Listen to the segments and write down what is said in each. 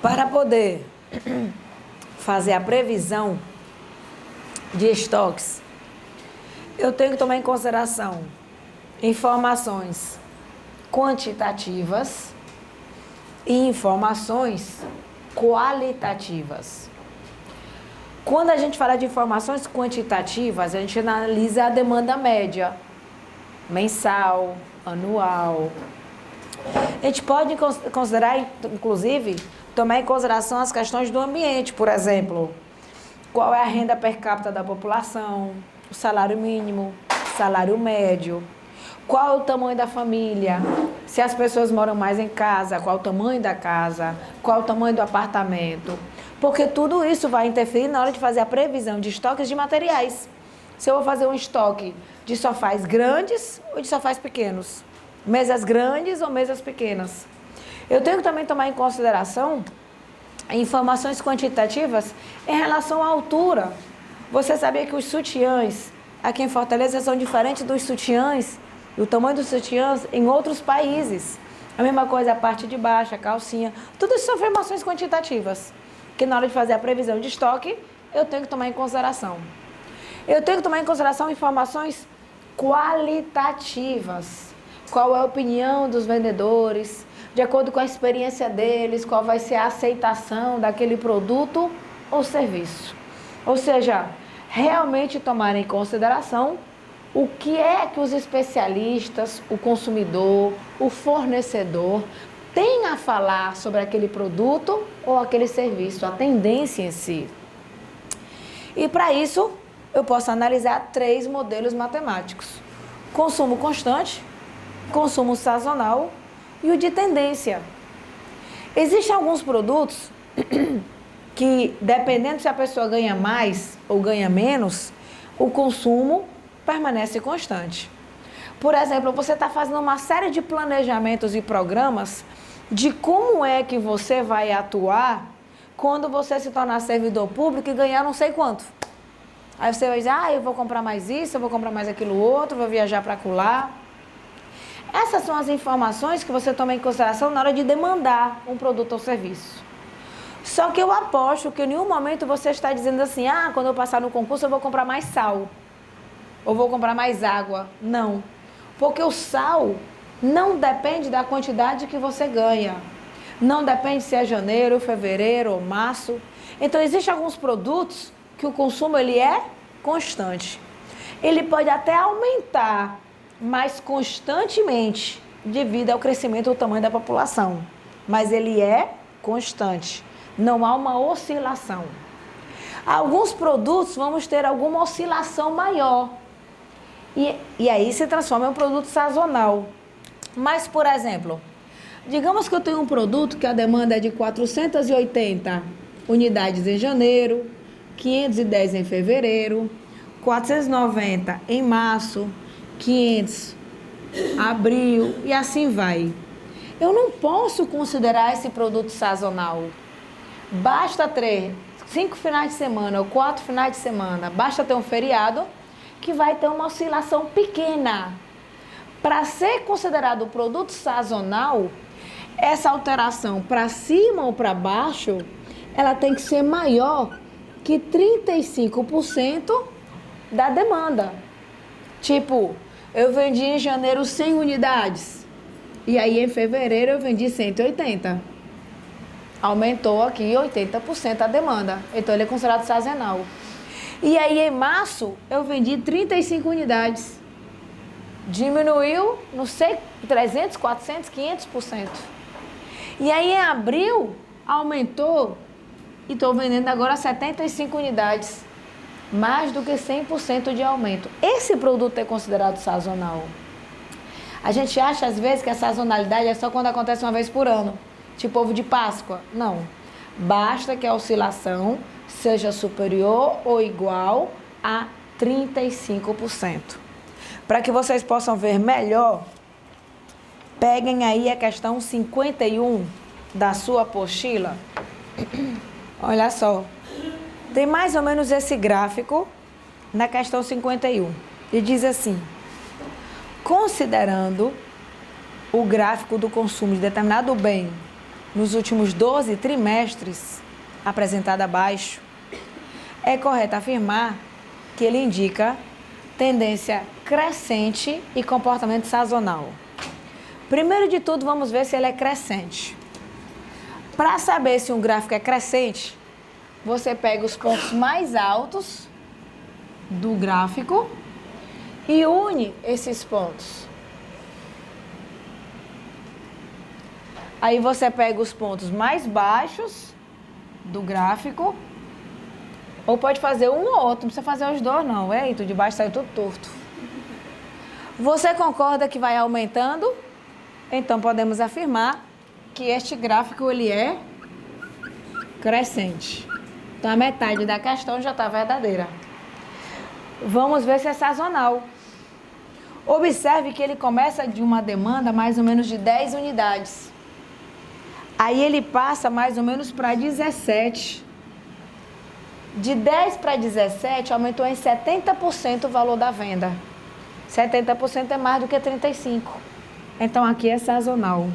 Para poder fazer a previsão de estoques, eu tenho que tomar em consideração informações quantitativas e informações qualitativas. Quando a gente fala de informações quantitativas, a gente analisa a demanda média, mensal, anual. A gente pode considerar, inclusive, tomar em consideração as questões do ambiente, por exemplo, qual é a renda per capita da população, o salário mínimo, salário médio, qual é o tamanho da família, se as pessoas moram mais em casa, qual é o tamanho da casa, qual é o tamanho do apartamento, porque tudo isso vai interferir na hora de fazer a previsão de estoques de materiais. Se eu vou fazer um estoque de sofás grandes ou de sofás pequenos, mesas grandes ou mesas pequenas. Eu tenho que também tomar em consideração informações quantitativas em relação à altura. Você sabia que os sutiãs aqui em Fortaleza são diferentes dos sutiãs, do tamanho dos sutiãs em outros países? A mesma coisa a parte de baixo, a calcinha. Tudo isso são informações quantitativas, que na hora de fazer a previsão de estoque, eu tenho que tomar em consideração. Eu tenho que tomar em consideração informações qualitativas. Qual é a opinião dos vendedores, de acordo com a experiência deles, qual vai ser a aceitação daquele produto ou serviço. Ou seja, realmente tomar em consideração o que é que os especialistas, o consumidor, o fornecedor têm a falar sobre aquele produto ou aquele serviço, a tendência em si. E para isso, eu posso analisar 3 modelos matemáticos: consumo constante, consumo sazonal e o de tendência. Existem alguns produtos que, dependendo se a pessoa ganha mais ou ganha menos, o consumo permanece constante. Por exemplo, você está fazendo uma série de planejamentos e programas de como é que você vai atuar quando você se tornar servidor público e ganhar não sei quanto. Aí você vai dizer, eu vou comprar mais isso, eu vou comprar mais aquilo outro, vou viajar para acolá. Essas são as informações que você toma em consideração na hora de demandar um produto ou serviço. Só que eu aposto que em nenhum momento você está dizendo assim, quando eu passar no concurso eu vou comprar mais sal, ou vou comprar mais água. Não, porque o sal não depende da quantidade que você ganha. Não depende se é janeiro, fevereiro ou março. Então, existem alguns produtos que o consumo ele é constante. Ele pode até aumentar, mas constantemente, devido ao crescimento do tamanho da população. Mas ele é constante, não há uma oscilação. Alguns produtos vamos ter alguma oscilação maior, e aí se transforma em um produto sazonal. Mas, por exemplo, digamos que eu tenho um produto que a demanda é de 480 unidades em janeiro, 510 em fevereiro, 490 em março, 500 abril e assim vai. Eu não posso considerar esse produto sazonal. Basta ter 5 finais de semana ou 4 finais de semana, basta ter um feriado que vai ter uma oscilação pequena. Para ser considerado produto sazonal, essa alteração para cima ou para baixo, ela tem que ser maior que 35% da demanda. Tipo, eu vendi em janeiro 100 unidades. E aí em fevereiro eu vendi 180. Aumentou aqui 80% a demanda. Então ele é considerado sazonal. E aí em março eu vendi 35 unidades. Diminuiu, não sei, 300, 400, 500%. E aí em abril aumentou e estou vendendo agora 75 unidades. Mais do que 100% de aumento. Esse produto é considerado sazonal. A gente acha às vezes que a sazonalidade é só quando acontece uma vez por ano, tipo ovo de Páscoa. Não. Basta que a oscilação seja superior ou igual a 35%. Para que vocês possam ver melhor, peguem aí a questão 51 da sua apostila. Olha só. Tem mais ou menos esse gráfico na questão 51. E diz assim: considerando o gráfico do consumo de determinado bem nos últimos 12 trimestres, apresentado abaixo, é correto afirmar que ele indica tendência crescente e comportamento sazonal. Primeiro de tudo, vamos ver se ele é crescente. Para saber se um gráfico é crescente, você pega os pontos mais altos do gráfico e une esses pontos. Aí você pega os pontos mais baixos do gráfico, ou pode fazer um ou outro, não precisa fazer os dois não. Eita, de baixo saiu tudo torto. Você concorda que vai aumentando? Então podemos afirmar que este gráfico ele é crescente. Então a metade da questão já está verdadeira. Vamos ver se é sazonal. Observe que ele começa de uma demanda mais ou menos de 10 unidades. Aí ele passa mais ou menos para 17. De 10 para 17, aumentou em 70% o valor da venda. 70% é mais do que 35%. Então aqui é sazonal.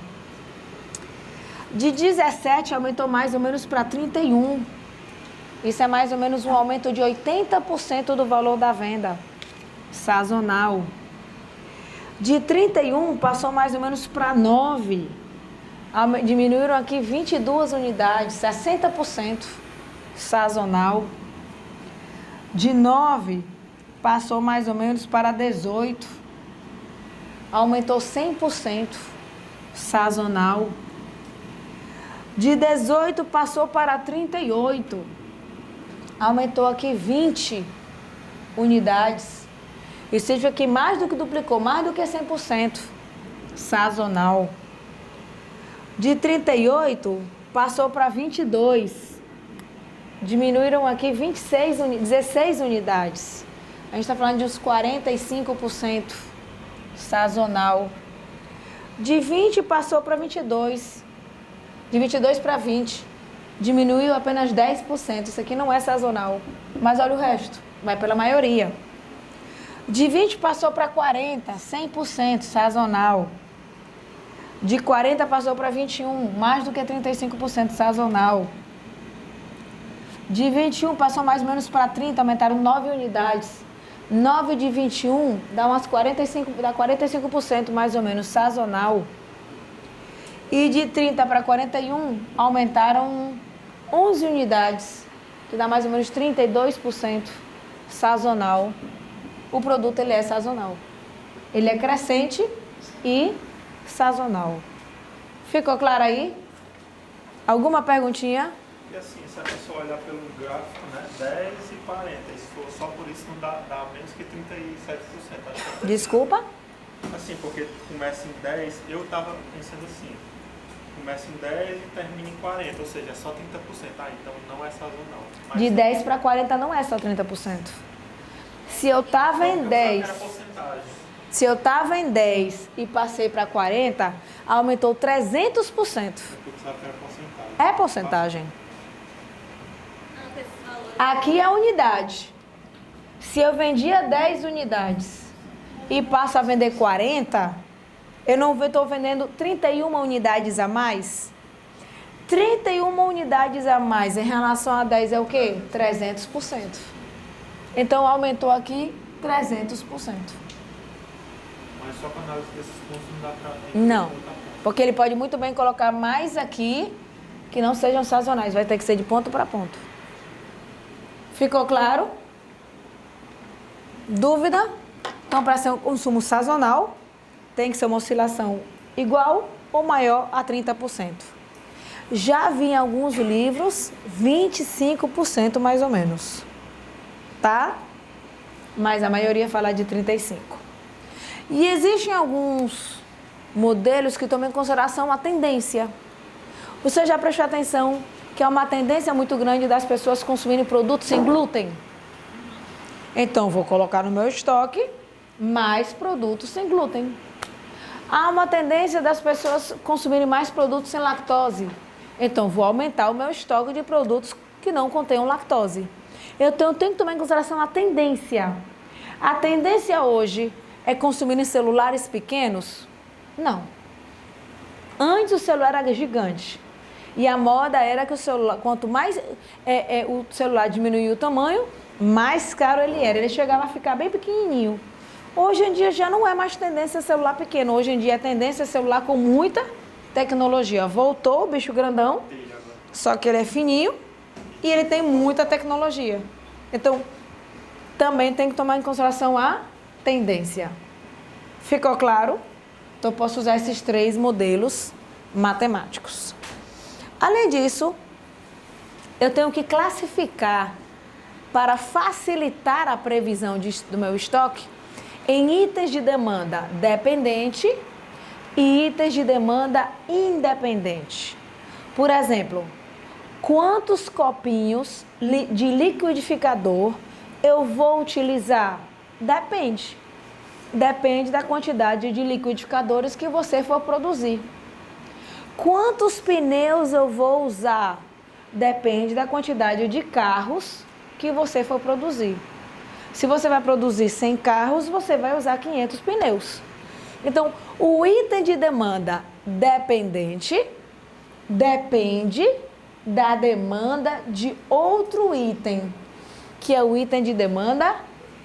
De 17, aumentou mais ou menos para 31%. Isso é mais ou menos um aumento de 80% do valor da venda. Sazonal. De 31, passou mais ou menos para 9%. Diminuíram aqui 22 unidades, 60%. Sazonal. De 9, passou mais ou menos para 18. Aumentou 100%. Sazonal. De 18, passou para 38. Aumentou aqui 20 unidades. Isso significa que mais do que duplicou, mais do que 100%. Sazonal. De 38, passou para 22. Diminuíram aqui 16 unidades. A gente está falando de uns 45%. Sazonal. De 20, passou para 22. De 22 para 20. Diminuiu apenas 10%. Isso aqui não é sazonal. Mas olha o resto. Vai pela maioria. De 20 passou para 40. 100% sazonal. De 40 passou para 21. Mais do que 35% sazonal. De 21 passou mais ou menos para 30. Aumentaram 9 unidades. 9 de 21 dá 45% mais ou menos sazonal. E de 30 para 41 aumentaram 11 unidades, que dá mais ou menos 32% sazonal. O produto ele é sazonal. Ele é crescente e sazonal. Ficou claro aí? Alguma perguntinha? E assim, se a pessoa olhar pelo gráfico, né, 10 e 40, se for só por isso não dá menos que 37%. Acho que Desculpa? assim, porque começa em 10, eu estava pensando assim, começa em 10 e termina em 40, ou seja, é só 30%. Ah, então não é sazonal. Mas De 10 para 40 não é só 30%. Se eu estava em 10, se eu estava em 10 e passei para 40, aumentou 300%. É porcentagem. Aqui é a unidade. Se eu vendia 10 unidades e passo a vender 40, eu não estou vendendo 31 unidades a mais? 31 unidades a mais em relação a 10 é o quê? 300%. Então, aumentou aqui 300%. Mas só com a análise desses pontos não dá para... Não, porque ele pode muito bem colocar mais aqui que não sejam sazonais. Vai ter que ser de ponto para ponto. Ficou claro? Dúvida? Então, para ser um consumo sazonal, tem que ser uma oscilação igual ou maior a 30%. Já vi em alguns livros 25% mais ou menos. Tá? Mas a maioria fala de 35%. E existem alguns modelos que tomam em consideração a tendência. Você já prestou atenção que é uma tendência muito grande das pessoas consumirem produtos sem glúten? Então, vou colocar no meu estoque mais produtos sem glúten. Há uma tendência das pessoas consumirem mais produtos sem lactose. Então, vou aumentar o meu estoque de produtos que não contenham lactose. Eu tenho que tomar em consideração a tendência. A tendência hoje é consumir celulares pequenos? Não. Antes o celular era gigante. E a moda era que o celular, quanto mais o celular diminuía o tamanho, mais caro ele era. Ele chegava a ficar bem pequenininho. Hoje em dia já não é mais tendência celular pequeno. Hoje em dia é tendência celular com muita tecnologia. Voltou o bicho grandão, só que ele é fininho e ele tem muita tecnologia. Então, também tem que tomar em consideração a tendência. Ficou claro? Então, eu posso usar esses 3 modelos matemáticos. Além disso, eu tenho que classificar para facilitar a previsão do meu estoque em itens de demanda dependente e itens de demanda independente. Por exemplo, quantos copinhos de liquidificador eu vou utilizar? Depende. Depende da quantidade de liquidificadores que você for produzir. Quantos pneus eu vou usar? Depende da quantidade de carros que você for produzir. Se você vai produzir 100 carros, você vai usar 500 pneus. Então, o item de demanda dependente depende da demanda de outro item, que é o item de demanda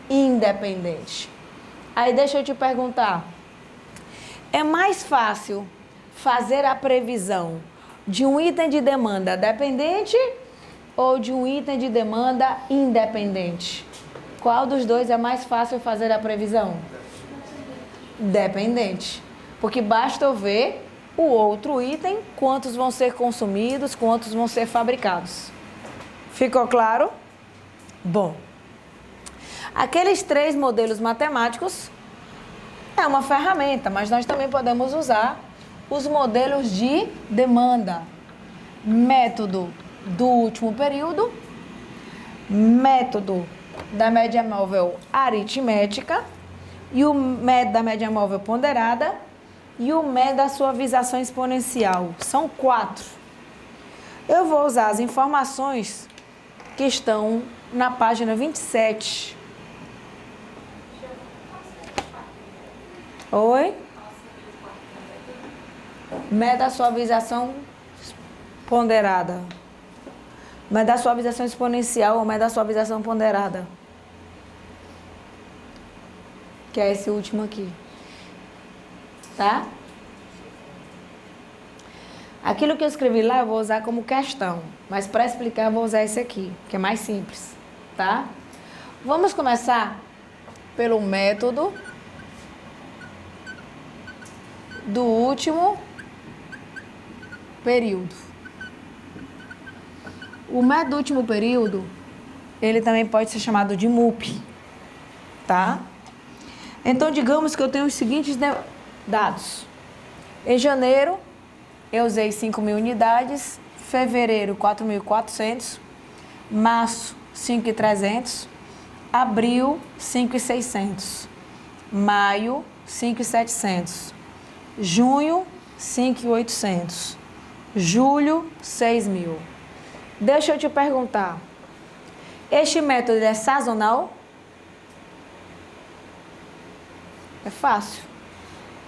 independente. Aí deixa eu te perguntar, é mais fácil fazer a previsão de um item de demanda dependente ou de um item de demanda independente? Qual dos dois é mais fácil fazer a previsão? Dependente. Porque basta eu ver o outro item, quantos vão ser consumidos, quantos vão ser fabricados. Ficou claro? Bom, aqueles 3 modelos matemáticos é uma ferramenta, mas nós também podemos usar os modelos de demanda. Método do último período, método da média móvel aritmética e o método da média móvel ponderada e o método da suavização exponencial. São 4. Eu vou usar as informações que estão na página 27. Oi? Método da suavização ponderada. Método da suavização exponencial ou método da suavização ponderada. Que é esse último aqui. Tá? Aquilo que eu escrevi lá eu vou usar como questão, mas para explicar eu vou usar esse aqui, que é mais simples, tá? Vamos começar pelo método do último período. O método do último período, ele também pode ser chamado de MUP, tá? Então, digamos que eu tenho os seguintes dados. Em janeiro, eu usei 5.000 unidades, fevereiro, 4.400, março, 5.300, abril, 5.600, maio, 5.700, junho, 5.800, julho, 6.000. Deixa eu te perguntar, este método é sazonal? É fácil.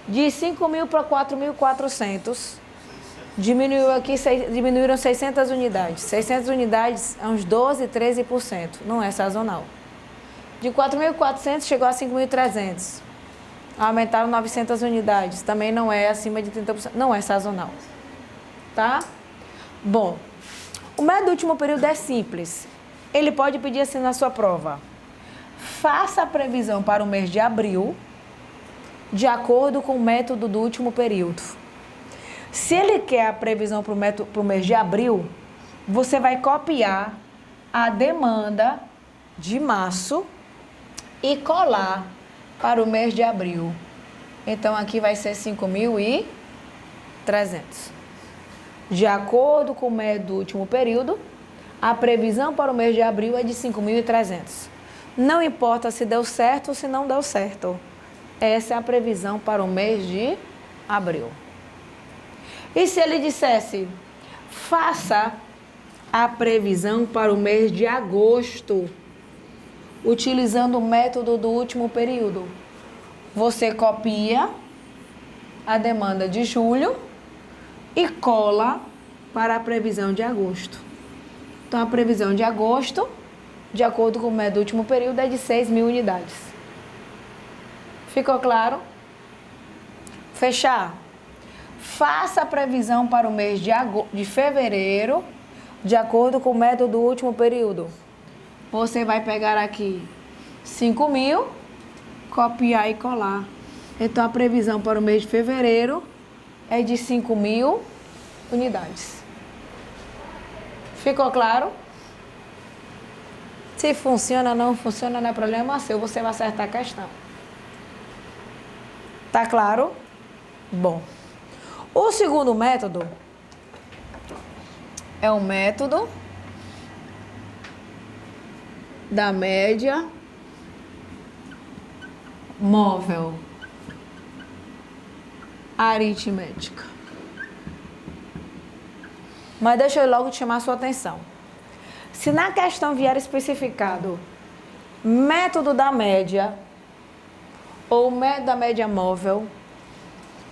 De 5.000 para 4.400, diminuíram 600 unidades. 600 unidades é uns 12%, 13%, não é sazonal. De 4.400 chegou a 5.300. Aumentaram 900 unidades, também não é acima de 30%, não é sazonal. Tá? Bom, o método do último período é simples. Ele pode pedir assim na sua prova. Faça a previsão para o mês de abril, de acordo com o método do último período. Se ele quer a previsão para o mês de abril, você vai copiar a demanda de março e colar para o mês de abril. Então, aqui vai ser 5.300. De acordo com o método do último período, a previsão para o mês de abril é de 5.300. Não importa se deu certo ou se não deu certo. Essa é a previsão para o mês de abril. E se ele dissesse, faça a previsão para o mês de agosto, utilizando o método do último período? Você copia a demanda de julho e cola para a previsão de agosto. Então, a previsão de agosto, de acordo com o médio do último período, é de 6.000 unidades. Ficou claro? Fechar. Faça a previsão para o mês de fevereiro, de acordo com o método do último período. Você vai pegar aqui 5.000, copiar e colar. Então, a previsão para o mês de fevereiro é de 5.000 unidades. Ficou claro? Se funciona ou não funciona, não é problema seu, você vai acertar a questão. Tá claro? Bom. O segundo método é o método da média móvel aritmética. Mas deixa eu logo te chamar a sua atenção. Se na questão vier especificado método da média, ou método da média móvel,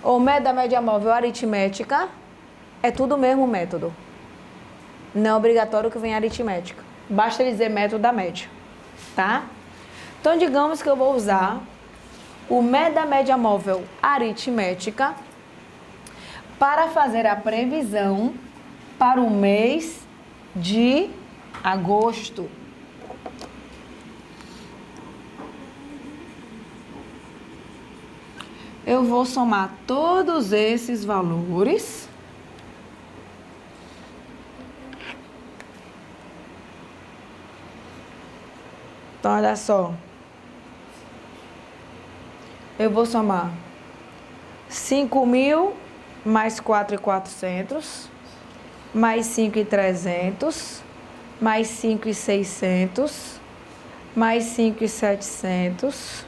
ou método da média móvel aritmética, é tudo o mesmo método. Não é obrigatório que venha aritmética. Basta dizer método da média, tá? Então, digamos que eu vou usar o método da média móvel aritmética para fazer a previsão para o mês de agosto. Eu vou somar todos esses valores. Então, olha só. Eu vou somar 5.000 mais 4.400, mais 5.300, mais 5.600, mais 5.700,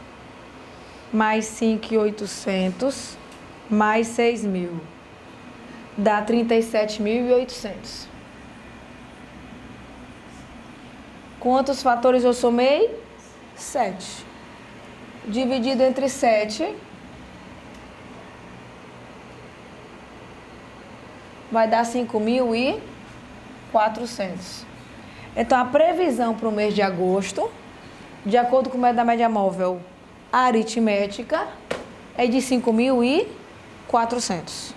mais 5.800, mais 6.000. Dá 37.800. Quantos fatores eu somei? 7. Dividido entre 7, vai dar 5.400. Então, a previsão para o mês de agosto, de acordo com o método da média móvel aritmética, é de 5.400.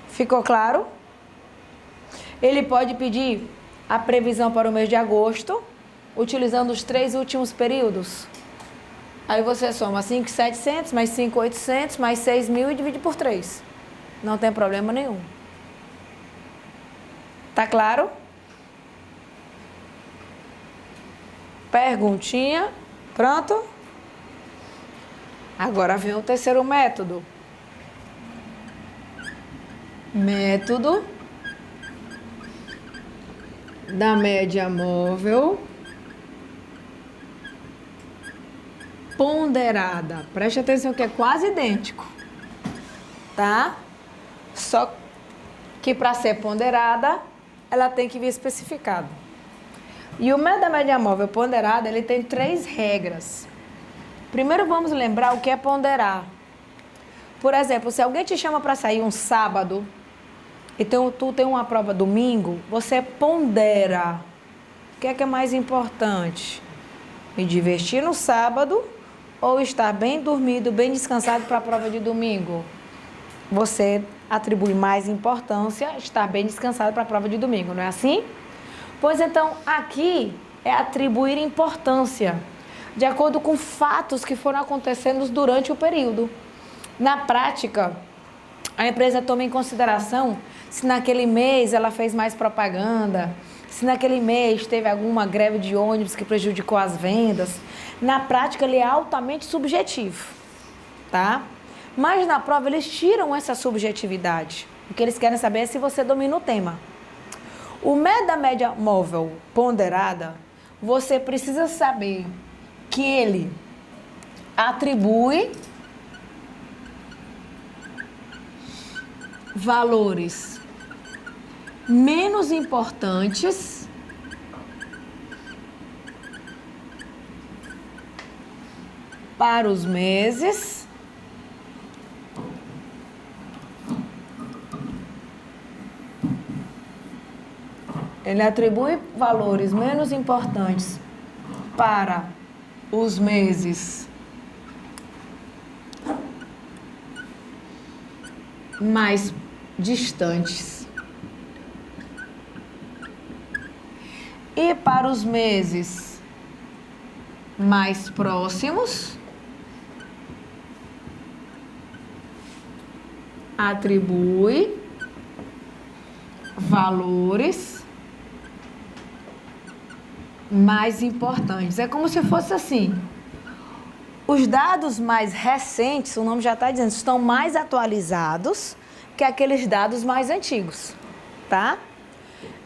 Ficou claro? Ele pode pedir a previsão para o mês de agosto, utilizando os 3 últimos períodos. Aí você soma 5.700 mais 5.800 mais 6.000 e divide por 3. Não tem problema nenhum. Tá claro? Perguntinha. Pronto? Agora vem o terceiro método. Método da média móvel ponderada. Preste atenção que é quase idêntico, tá? Só que para ser ponderada, ela tem que vir especificada. E o método da média móvel ponderada, ele tem 3 regras. Primeiro vamos lembrar o que é ponderar. Por exemplo, se alguém te chama para sair um sábado, então tu tem uma prova domingo, você pondera. O que é mais importante? Me divertir no sábado ou estar bem dormido, bem descansado para a prova de domingo? Você atribui mais importância a estar bem descansado para a prova de domingo, não é assim? Pois então, aqui é atribuir importância de acordo com fatos que foram acontecendo durante o período. Na prática, a empresa toma em consideração se naquele mês ela fez mais propaganda, se naquele mês teve alguma greve de ônibus que prejudicou as vendas. Na prática, ele é altamente subjetivo, tá? Mas na prova eles tiram essa subjetividade. O que eles querem saber é se você domina o tema. O método da média móvel ponderada, você precisa saber que ele atribui valores menos importantes para os meses Ele atribui valores menos importantes para os meses mais distantes e para os meses mais próximos atribui valores mais importantes. É como se fosse assim: os dados mais recentes, o nome já está dizendo, estão mais atualizados que aqueles dados mais antigos, tá?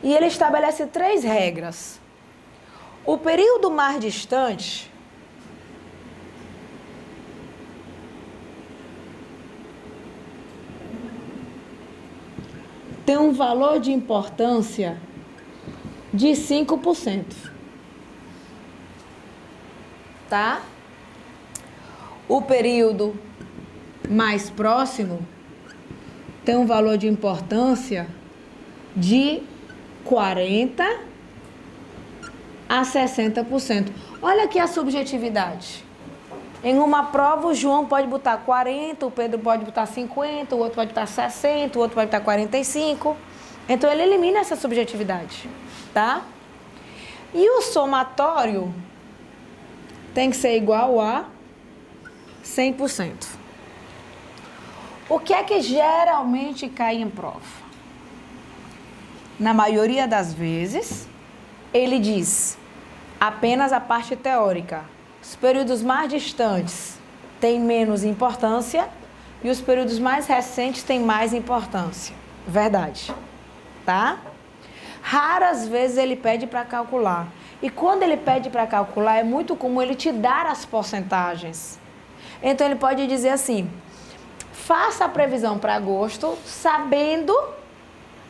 E ele estabelece 3 regras. O período mais distante tem um valor de importância de 5%. Tá? O período mais próximo tem um valor de importância de 40% a 60%. Olha aqui a subjetividade. Em uma prova, o João pode botar 40, o Pedro pode botar 50, o outro pode botar 60, o outro pode botar 45. Então, ele elimina essa subjetividade, tá? E o somatório tem que ser igual a 100%. O que é que geralmente cai em prova? Na maioria das vezes, ele diz apenas a parte teórica. Os períodos mais distantes têm menos importância e os períodos mais recentes têm mais importância. Verdade, tá? Raras vezes ele pede para calcular. E quando ele pede para calcular, é muito comum ele te dar as porcentagens. Então, ele pode dizer assim: faça a previsão para agosto, sabendo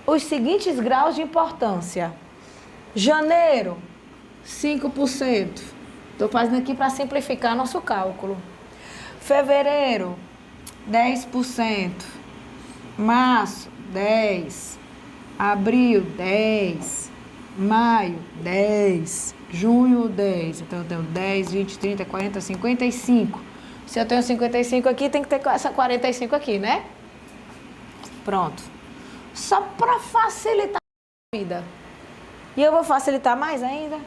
os seguintes graus de importância. Janeiro, 5%. Estou fazendo aqui para simplificar nosso cálculo. Fevereiro, 10%. Março, 10%. Abril, 10%. Maio, 10%. Junho, 10%. Então, eu tenho 10, 20, 30, 40, 55. Se eu tenho 55 aqui, tem que ter essa 45 aqui, né? Pronto. Só para facilitar a vida. E eu vou facilitar mais ainda.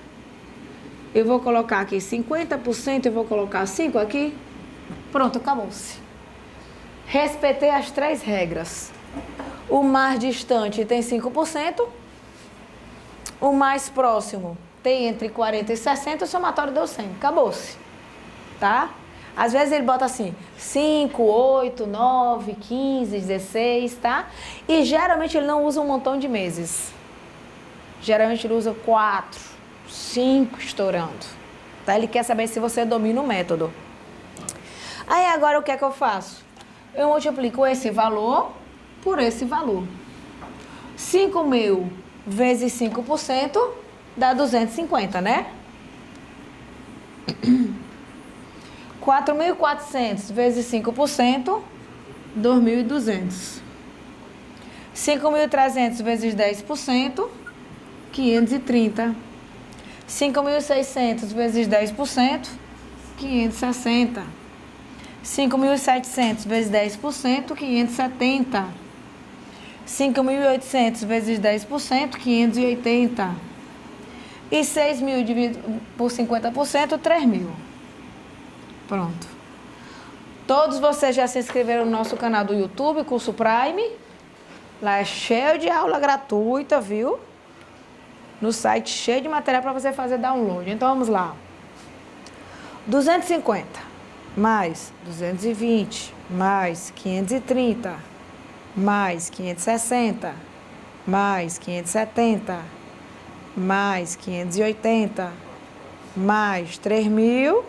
Eu vou colocar aqui 50%, eu vou colocar 5 aqui. Pronto, acabou-se. Respeitei as 3 regras. O mais distante tem 5%. O mais próximo tem entre 40 e 60, o somatório deu 100. Acabou-se. Tá? Às vezes ele bota assim, 5, 8, 9, 15, 16, tá? E geralmente ele não usa um montão de meses. Geralmente ele usa 4, 5 estourando. Tá? Ele quer saber se você domina o método. Aí agora o que é que eu faço? Eu multiplico esse valor por esse valor. 5.000 vezes 5% dá 250, né? 4.400 vezes 5%, 2.200. 5.300 vezes 10%, 530. 5.600 vezes 10%, 560. 5.700 vezes 10%, 570. 5.800 vezes 10%, 580. E 6.000 dividido por 50%, 3.000. Pronto. Todos vocês já se inscreveram no nosso canal do YouTube, Curso Prime. Lá é cheio de aula gratuita, viu? No site cheio de material para você fazer download. Então, vamos lá. 250 mais 220 mais 530 mais 560 mais 570 mais 580 mais 3.000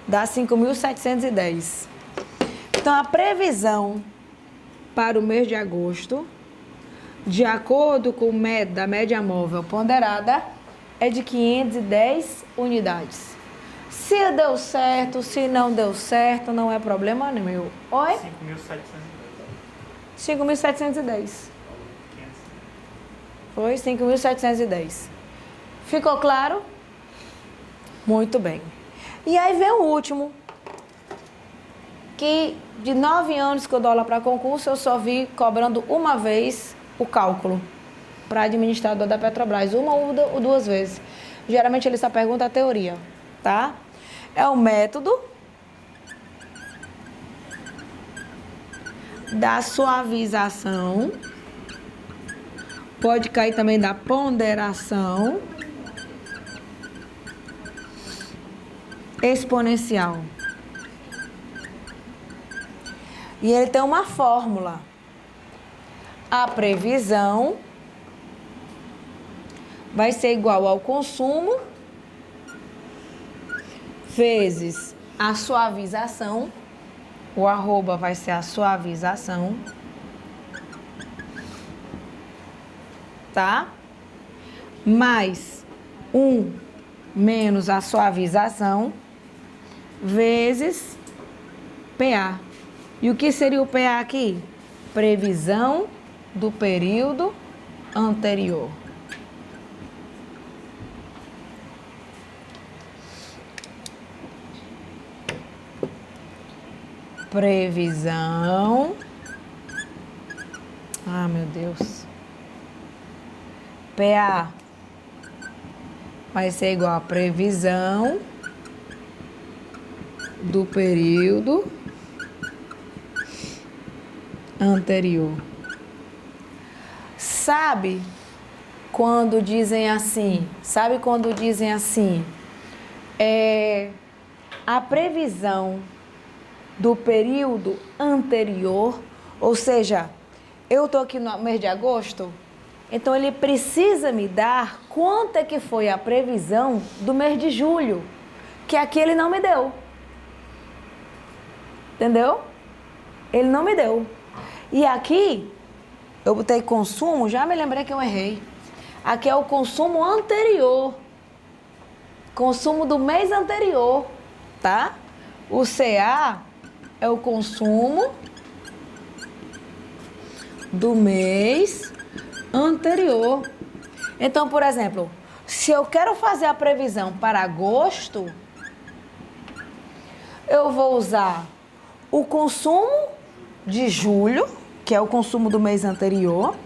dá 5.710. Então, a previsão para o mês de agosto, de acordo com o método da média móvel ponderada, é de 510 unidades. Se deu certo, se não deu certo, não é problema meu. Oi? 5.710. 5.710. Foi 5.710. Ficou claro? Muito bem. E aí vem o último, que de 9 anos que eu dou aula para concurso, eu só vi cobrando uma vez o cálculo para administrador da Petrobras, uma ou duas vezes. Geralmente ele só pergunta a teoria, tá? É o método da suavização, pode cair também da ponderação exponencial. E ele tem uma fórmula. A previsão vai ser igual ao consumo vezes a suavização. O arroba vai ser a suavização. Tá? Mais 1 menos a suavização vezes PA. E o que seria o PA aqui? Previsão do período anterior. Previsão. Ah, meu Deus. PA vai ser igual a previsão do período anterior. Sabe quando dizem assim? A previsão do período anterior, ou seja, eu tô aqui no mês de agosto, então ele precisa me dar quanto é que foi a previsão do mês de julho, que aqui ele não me deu. Entendeu? Ele não me deu. E aqui, eu botei consumo, já me lembrei que eu errei. Aqui é o consumo anterior. Consumo do mês anterior, tá? O CA é o consumo do mês anterior. Então, por exemplo, se eu quero fazer a previsão para agosto, eu vou usar o consumo de julho, que é o consumo do mês anterior,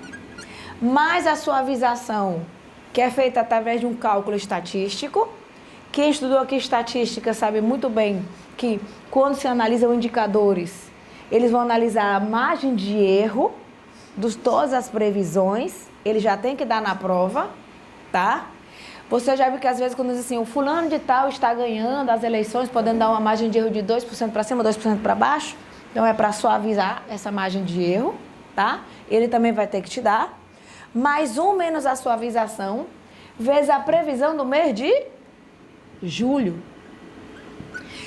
mais a suavização, que é feita através de um cálculo estatístico. Quem estudou aqui estatística sabe muito bem que quando se analisam indicadores, eles vão analisar a margem de erro de todas as previsões, ele já tem que dar na prova, tá? Você já viu que às vezes quando diz assim, o fulano de tal está ganhando as eleições, podendo dar uma margem de erro de 2% para cima, 2% para baixo, então é para suavizar essa margem de erro, tá? Ele também vai ter que te dar. Mais 1 menos a suavização, vezes a previsão do mês de julho.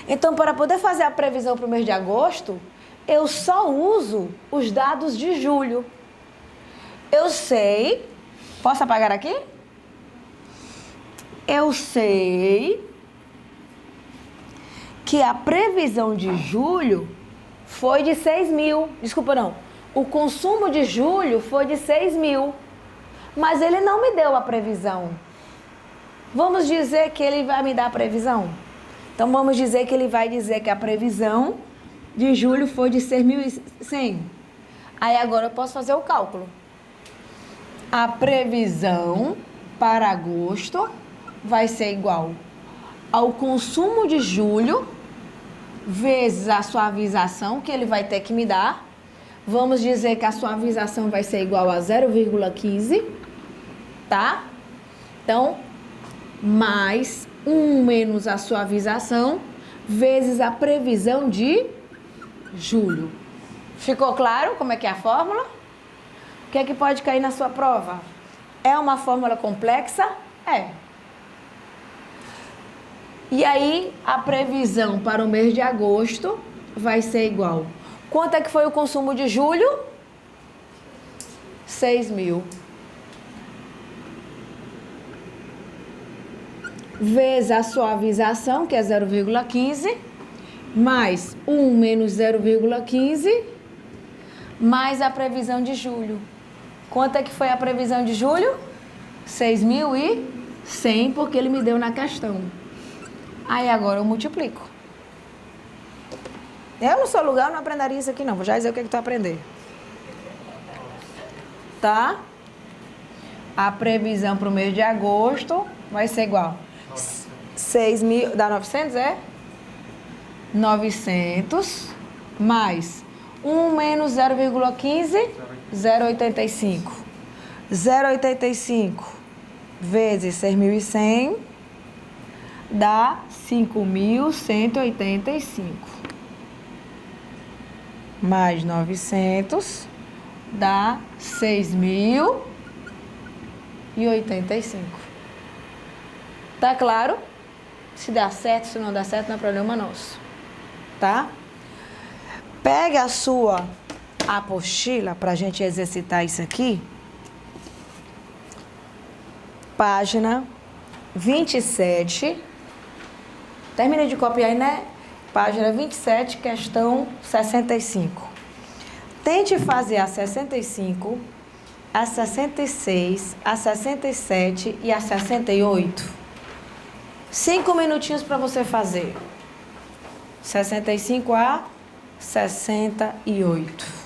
Então, para poder fazer a previsão para o mês de agosto, eu só uso os dados de julho. Eu sei... Posso apagar aqui? Eu sei que a previsão de julho foi de 6 mil. Desculpa, não. O consumo de julho foi de 6 mil. Mas ele não me deu a previsão. Vamos dizer que ele vai me dar a previsão? Então, vamos dizer que ele vai dizer que a previsão de julho foi de 6.100. Aí, agora eu posso fazer o cálculo. A previsão para agosto vai ser igual ao consumo de julho vezes a suavização que ele vai ter que me dar. Vamos dizer que a suavização vai ser igual a 0,15, tá? Então, mais 1 menos a suavização vezes a previsão de julho. Ficou claro como é que é a fórmula? O que é que pode cair na sua prova? É uma fórmula complexa? É. E aí, a previsão para o mês de agosto vai ser igual. Quanto é que foi o consumo de julho? 6 mil. Vezes a suavização, que é 0,15, mais 1 menos 0,15, mais a previsão de julho. Quanto é que foi a previsão de julho? 6.100, porque ele me deu na questão. Aí agora eu multiplico. Eu no seu lugar não aprenderia isso aqui não. Vou já dizer o que é que tu aprender. Tá? A previsão para o mês de agosto vai ser igual. 6.000, dá 900, é? 900 mais 1 menos 0,15, 0,85. 0,85 vezes 6.100 dá 5.185. Mais 900 dá 6.085. Tá claro? Se dá certo, se não dá certo, não é problema nosso. Tá? Pega a sua apostila pra gente exercitar isso aqui. Página 27. Termina de copiar aí, né? Página 27, questão 65. Tente fazer a 65, a 66, a 67 e a 68. 5 minutinhos para você fazer. 65 a 68.